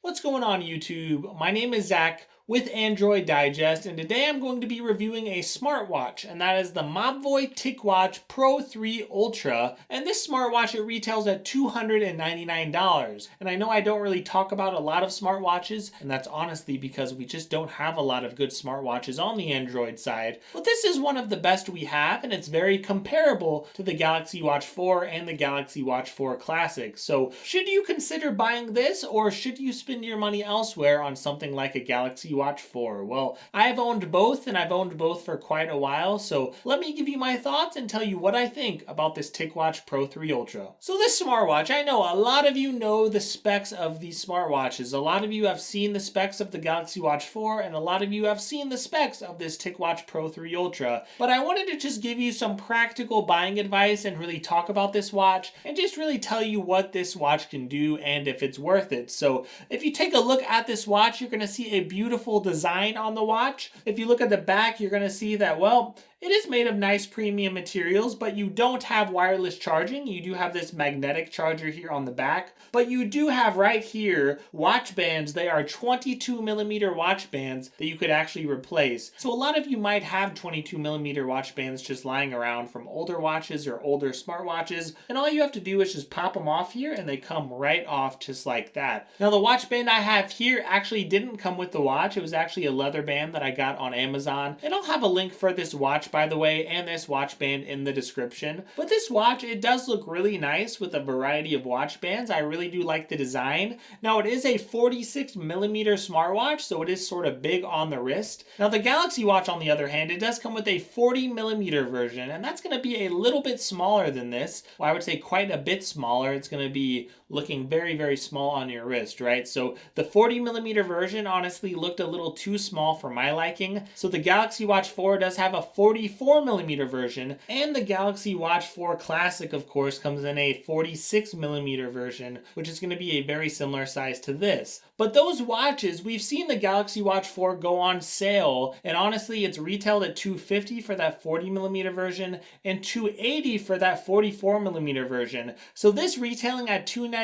What's going on YouTube? My name is Zach with Android Digest, and today I'm going to be reviewing a smartwatch, and that is the Mobvoi Ticwatch Pro 3 Ultra. And this smartwatch, it retails at $299. And I know I don't really talk about a lot of smartwatches, and that's honestly because we just don't have a lot of good smartwatches on the Android side. But this is one of the best we have, and it's very comparable to the Galaxy Watch 4 and the Galaxy Watch 4 Classic. So should you consider buying this, or should you spend your money elsewhere on something like a Galaxy Watch 4? Well, I've owned both, and I've owned both for quite a while, so let me give you my thoughts and tell you what I think about this Ticwatch Pro 3 Ultra. So this smartwatch, I know a lot of you know the specs of these smartwatches. A lot of you have seen the specs of the Galaxy Watch 4, and a lot of you have seen the specs of this Ticwatch Pro 3 Ultra. But I wanted to just give you some practical buying advice and really talk about this watch, and just really tell you what this watch can do and if it's worth it. So if you take a look at this watch, you're going to see a beautiful design on the watch. If you look at the back, you're going to see that, well, it is made of nice premium materials, but you don't have wireless charging. You do have this magnetic charger here on the back, but you do have right here watch bands. They are 22 millimeter watch bands that you could actually replace. So a lot of you might have 22 millimeter watch bands just lying around from older watches or older smartwatches, and all you have to do is just pop them off here and they come right off just like that. Now the watch band I have here actually didn't come with the watch. It was actually a leather band that I got on Amazon, and I'll have a link for this watch, by the way, and this watch band in the description. But this watch, it does look really nice with a variety of watch bands. I really do like the design. Now it is a 46 millimeter smartwatch, so it is sort of big on the wrist. Now the Galaxy Watch, on the other hand, it does come with a 40 millimeter version, and that's going to be a little bit smaller than this. Well, I would say quite a bit smaller. It's going to be looking very, very small on your wrist, right? So the 40 millimeter version honestly looked a little too small for my liking. So the Galaxy Watch 4 does have a 44 millimeter version, and the Galaxy Watch 4 Classic, of course, comes in a 46 millimeter version, which is going to be a very similar size to this. But those watches, we've seen the Galaxy Watch 4 go on sale, and honestly, it's retailed at $250 for that 40 millimeter version and $280 for that 44 millimeter version. So this retailing at $299,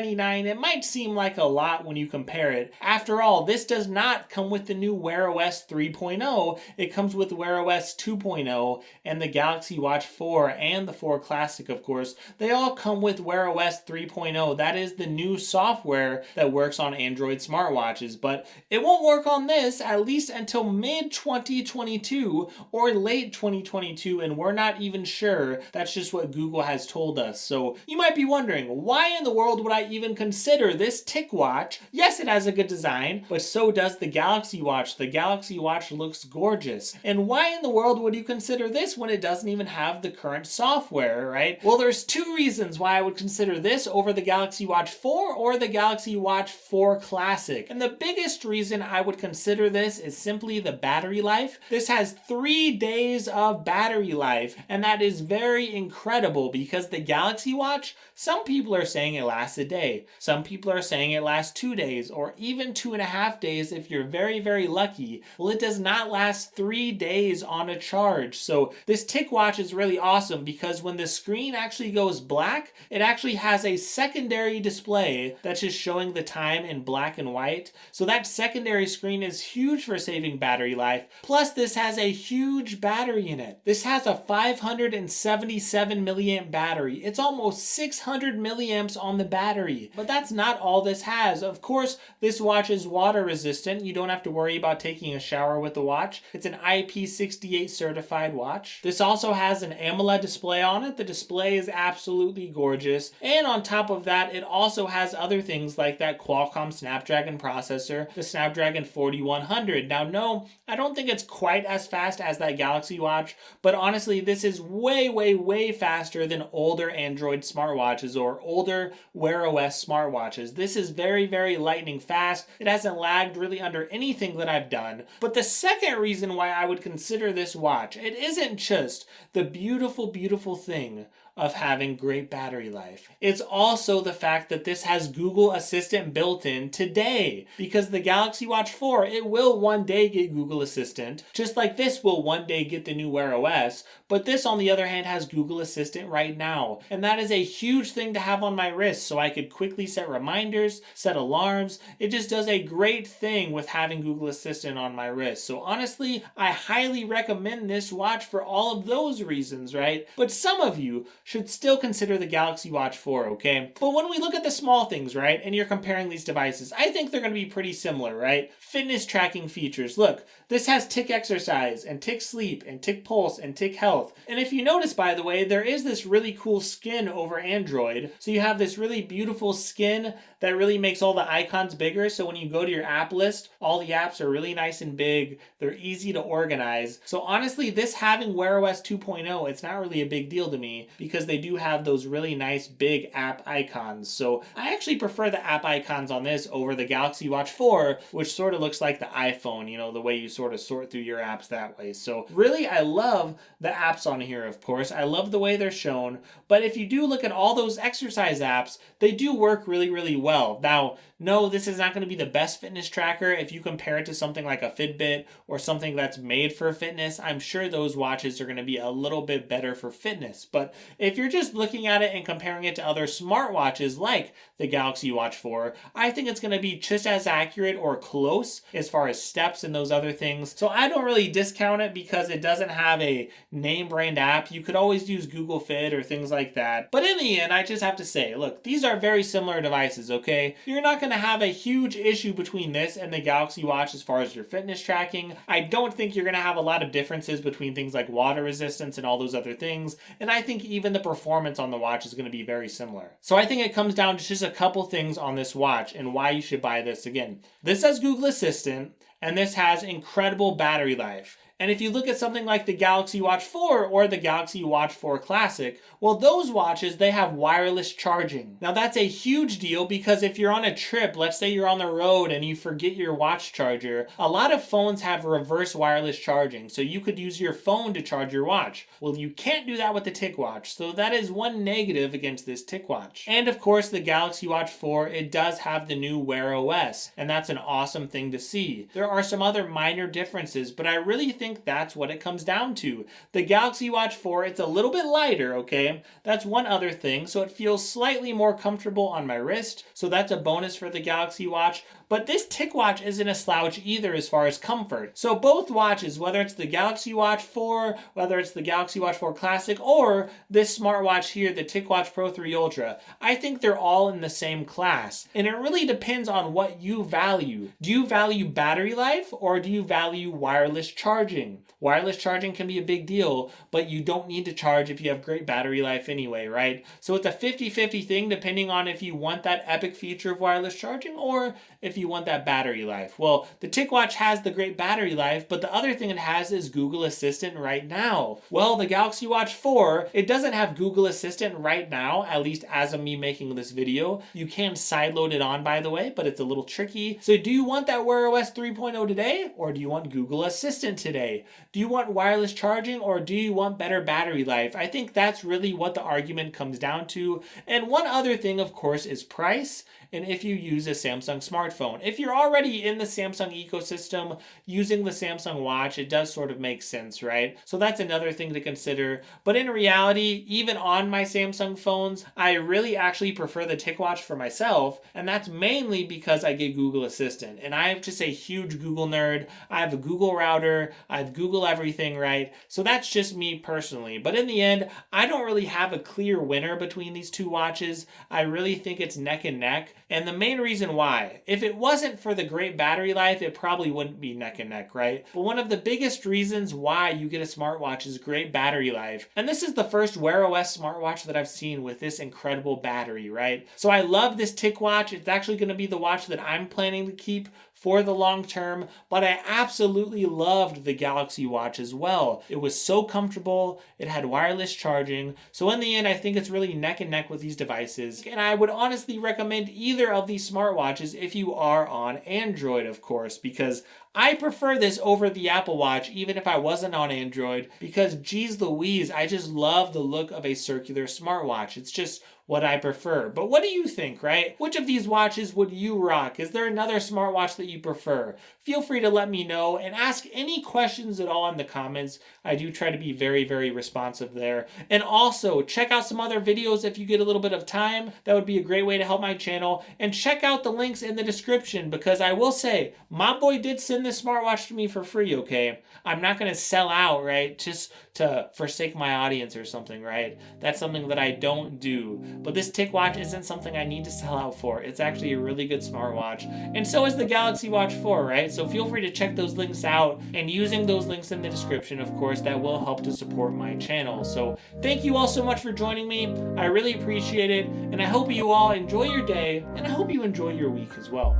it might seem like a lot when you compare it. After all, this does not come with the new Wear OS 3.0. It comes with Wear OS 2.0, and the Galaxy Watch 4 and the 4 Classic, of course, they all come with Wear OS 3.0. That is the new software that works on Android smartwatches, but it won't work on this at least until mid-2022 or late 2022, and we're not even sure. That's just what Google has told us. So you might be wondering, why in the world would I even consider this Ticwatch? Yes, it has a good design, but so does the Galaxy Watch. The Galaxy Watch looks gorgeous. And why in the world would you consider this when it doesn't even have the current software, right? Well, there's two reasons why I would consider this over the Galaxy Watch 4 or the Galaxy Watch 4 Classic. And the biggest reason I would consider this is simply the battery life. This has 3 days of battery life, and that is very incredible because the Galaxy Watch, some people are saying it lasts a day. Some people are saying it lasts 2 days or even 2.5 days if you're very, very lucky. Well, it does not last 3 days on a charge. So this Ticwatch is really awesome because when the screen actually goes black, it actually has a secondary display that's just showing the time in black and white. So that secondary screen is huge for saving battery life. Plus, this has a huge battery in it. This has a 577 milliamp battery. It's almost 600 milliamps on the battery. But that's not all this has. Of course, this watch is water resistant. You don't have to worry about taking a shower with the watch. It's an IP68 certified watch. This also has an AMOLED display on it. The display is absolutely gorgeous. And on top of that, it also has other things like that Qualcomm Snapdragon processor, the Snapdragon 4100. Now, no, I don't think it's quite as fast as that Galaxy Watch, but honestly, this is way, way, way faster than older Android smartwatches or older Wear OS smartwatches. This is very, very lightning fast. It hasn't lagged really under anything that I've done. But the second reason why I would consider this watch, it isn't just the beautiful, beautiful thing of having great battery life. It's also the fact that this has Google Assistant built in today, because the Galaxy Watch 4, it will one day get Google Assistant, just like this will one day get the new Wear OS, but this on the other hand has Google Assistant right now. And that is a huge thing to have on my wrist, so I could quickly set reminders, set alarms. It just does a great thing with having Google Assistant on my wrist. So honestly, I highly recommend this watch for all of those reasons, right? But some of you should still consider the Galaxy Watch 4, okay? But when we look at the small things, right, and you're comparing these devices, I think they're going to be pretty similar, right? Fitness tracking features. Look, this has tick exercise and tick sleep and tick pulse and tick health. And if you notice, by the way, there is this really cool skin over Android. So you have this really beautiful skin that really makes all the icons bigger. So when you go to your app list, all the apps are really nice and big. They're easy to organize. So honestly, this having Wear OS 2.0, it's not really a big deal to me because they do have those really nice big app icons. So I actually prefer the app icons on this over the Galaxy Watch 4, which sort of looks like the iPhone, you know, the way you sort of sort through your apps that way. So really, I love the apps on here, of course. I love the way they're shown. But if you do look at all those exercise apps, they do work really, really well. Now, no, this is not going to be the best fitness tracker. If you compare it to something like a Fitbit or something that's made for fitness, I'm sure those watches are going to be a little bit better for fitness. But if you're just looking at it and comparing it to other smartwatches like the Galaxy Watch 4, I think it's going to be just as accurate or close as far as steps and those other things. So I don't really discount it because it doesn't have a name brand app. You could always use Google Fit or things like that. But in the end, I just have to say, look, these are very similar devices, okay? You're not going to have a huge issue between this and the Galaxy Watch as far as your fitness tracking. I don't think you're going to have a lot of differences between things like water resistance and all those other things. And I think even the performance on the watch is going to be very similar. So I think it comes down to just a couple things on this watch and why you should buy this. Again, this has Google Assistant and this has incredible battery life. And if you look at something like the Galaxy Watch 4 or the Galaxy Watch 4 Classic, well, those watches, they have wireless charging. Now, that's a huge deal because if you're on a trip, let's say you're on the road and you forget your watch charger, a lot of phones have reverse wireless charging, so you could use your phone to charge your watch. Well, you can't do that with the Ticwatch, so that is one negative against this Ticwatch. And of course, the Galaxy Watch 4, it does have the new Wear OS, and that's an awesome thing to see. There are some other minor differences, but I really think that's what it comes down to. The Galaxy Watch 4, it's a little bit lighter, okay? That's one other thing, so it feels slightly more comfortable on my wrist, so that's a bonus for the Galaxy Watch. But this Ticwatch isn't a slouch either as far as comfort. So both watches, whether it's the Galaxy Watch 4, whether it's the Galaxy Watch 4 Classic, or this smartwatch here, the Ticwatch Pro 3 Ultra, I think they're all in the same class. And it really depends on what you value. Do you value battery life or do you value wireless charging? Wireless charging can be a big deal, but you don't need to charge if you have great battery life anyway, right? So it's a 50-50 thing depending on if you want that epic feature of wireless charging or if you want that battery life. Well, the Ticwatch has the great battery life, but the other thing it has is Google Assistant right now. Well, the Galaxy Watch 4, it doesn't have Google Assistant right now, at least as of me making this video. You can sideload it on, by the way, but it's a little tricky. So do you want that Wear OS 3.0 today, or do you want Google Assistant today? Do you want wireless charging, or do you want better battery life? I think that's really what the argument comes down to. And one other thing, of course, is price. And if you use a Samsung smartphone. If you're already in the Samsung ecosystem using the Samsung Watch, it does sort of make sense, right? So that's another thing to consider. But in reality, even on my Samsung phones, I really actually prefer the Ticwatch for myself, and that's mainly because I get Google Assistant. And I am just a huge Google nerd. I have a Google router, I have Google everything, right? So that's just me personally. But in the end, I don't really have a clear winner between these two watches. I really think it's neck and neck. And the main reason why, if it wasn't for the great battery life, it probably wouldn't be neck and neck, right? But one of the biggest reasons why you get a smartwatch is great battery life. And this is the first Wear OS smartwatch that I've seen with this incredible battery, right? So I love this Ticwatch. It's actually going to be the watch that I'm planning to keep for the long term, but I absolutely loved the Galaxy Watch as well. It was so comfortable, it had wireless charging, so in the end I think it's really neck and neck with these devices, and I would honestly recommend either of these smartwatches if you are on Android, of course, because I prefer this over the Apple Watch, even if I wasn't on Android, because geez Louise, I just love the look of a circular smartwatch. It's just what I prefer. But what do you think, right? Which of these watches would you rock? Is there another smartwatch that you prefer? Feel free to let me know and ask any questions at all in the comments. I do try to be very, very responsive there. And also, check out some other videos if you get a little bit of time. That would be a great way to help my channel. And check out the links in the description, because I will say, Mobvoi did send this smartwatch to me for free, okay? I'm not going to sell out, right? Just to forsake my audience or something, right? That's something that I don't do. But this Ticwatch isn't something I need to sell out for. It's actually a really good smartwatch. And so is the Galaxy Watch 4, right? So feel free to check those links out. And using those links in the description, of course, that will help to support my channel. So thank you all so much for joining me. I really appreciate it. And I hope you all enjoy your day. And I hope you enjoy your week as well.